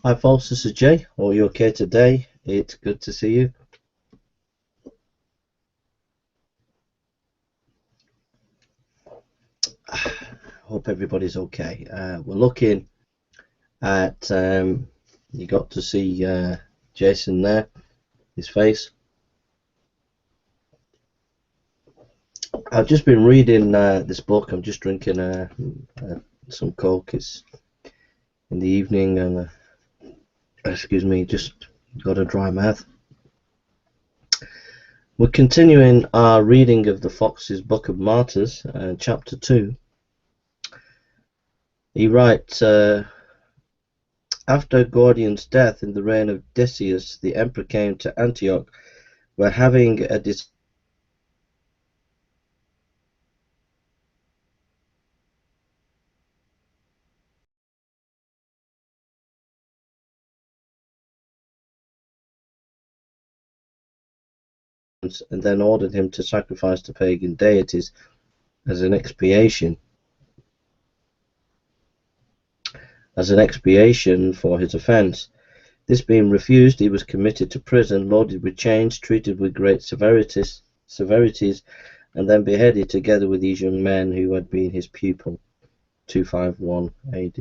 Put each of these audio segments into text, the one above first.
Hi folks, this is Jay. Are you okay today? It's good to see you. Hope everybody's okay. We're looking at, you got to see Jason there, his face. I've just been reading this book. I'm just drinking some Coke. It's in the evening and, excuse me, just got a dry mouth. We're continuing our reading of the Fox's Book of Martyrs, chapter 2. He writes, after Gordian's death in the reign of Decius, the emperor came to Antioch, where having a and then ordered him to sacrifice to pagan deities as an expiation for his offence. This being refused, he was committed to prison, loaded with chains, treated with great severities, and then beheaded together with these young men who had been his pupil. 251 AD.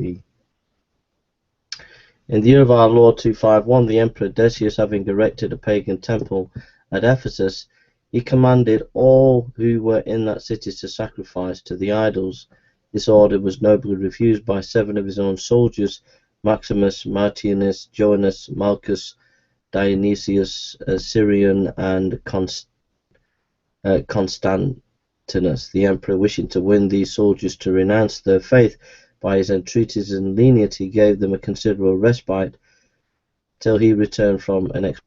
In the year of our Lord 251, the Emperor Decius, having erected a pagan temple at Ephesus, he commanded all who were in that city to sacrifice to the idols. This order was nobly refused by 7 of his own soldiers, Maximus, Martyrus, Joannes, Malchus, Dionysius, Syrian, and Constantinus. The emperor, wishing to win these soldiers to renounce their faith by his entreaties and lenity, gave them a considerable respite till he returned from an expedition.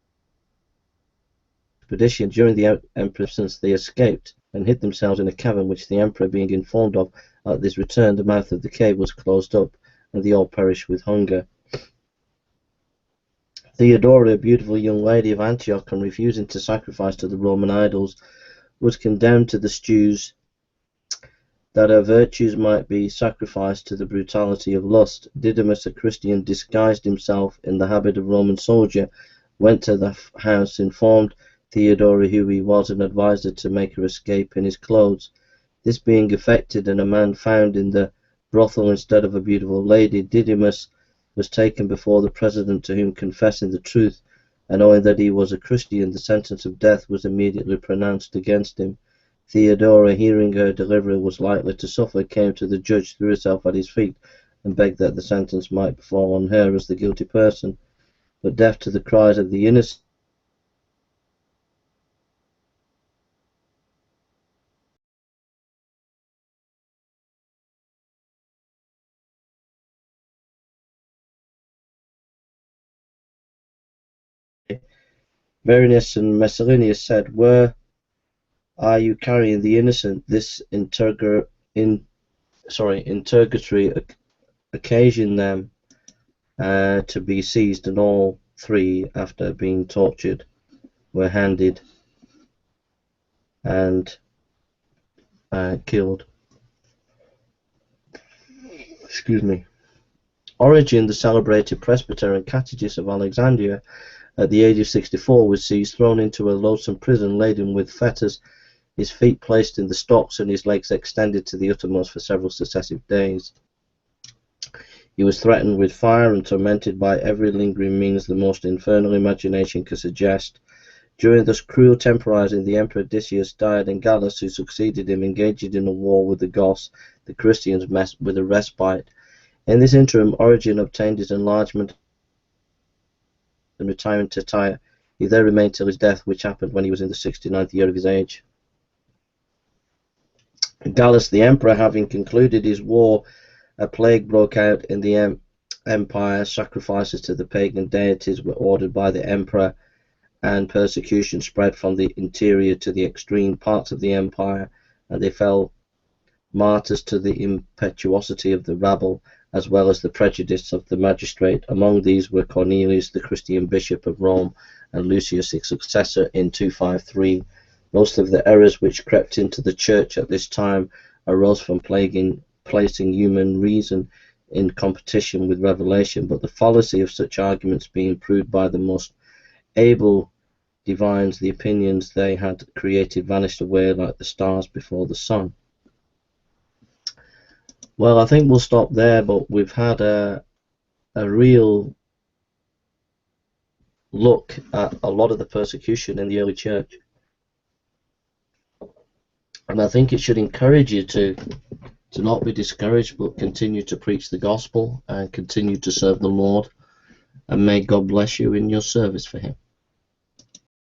During the emperor's absence, they escaped and hid themselves in a cavern, which the emperor being informed of at this return, the mouth of the cave was closed up, and they all perished with hunger. Theodora, a beautiful young lady of Antioch, on refusing to sacrifice to the Roman idols, was condemned to the stews, that her virtues might be sacrificed to the brutality of lust. Didymus, a Christian, disguised himself in the habit of Roman soldier, went to the house, informed Theodora who he was, and advised her to make her escape in his clothes. This being effected, and a man found in the brothel instead of a beautiful lady, Didymus was taken before the president, to whom, confessing the truth, and knowing that he was a Christian, the sentence of death was immediately pronounced against him. Theodora, hearing her deliverer was likely to suffer, came to the judge, threw herself at his feet, and begged that the sentence might fall on her as the guilty person. But deaf to the cries of the innocent, Varinus and Messalinius said, "Where are you carrying the innocent?" This interrogatory occasioned them to be seized, and all 3, after being tortured, were handed and killed. Excuse me. Origen, the celebrated presbyter and catechist of Alexandria, at the age of 64, was seized, thrown into a loathsome prison laden with fetters, his feet placed in the stocks, and his legs extended to the uttermost for several successive days. He was threatened with fire and tormented by every lingering means the most infernal imagination could suggest. During this cruel temporizing, the Emperor Decius died, and Gallus, who succeeded him, engaged in a war with the Goths. The Christians met with a respite. In this interim, Origen obtained his enlargement and retiring to Tyre. He there remained till his death, which happened when he was in the 69th year of his age. Gallus the emperor, having concluded his war, a plague broke out in the empire. Sacrifices to the pagan deities were ordered by the emperor, and persecution spread from the interior to the extreme parts of the empire, and they fell martyrs to the impetuosity of the rabble, as well as the prejudice of the magistrate. Among these were Cornelius, the Christian bishop of Rome, and Lucius, his successor in 253. Most of the errors which crept into the church at this time arose from placing human reason in competition with revelation, but the fallacy of such arguments being proved by the most able divines, the opinions they had created vanished away like the stars before the sun. Well, I think we'll stop there, but we've had a real look at a lot of the persecution in the early church. And I think it should encourage you to not be discouraged, but continue to preach the gospel and continue to serve the Lord. And may God bless you in your service for him.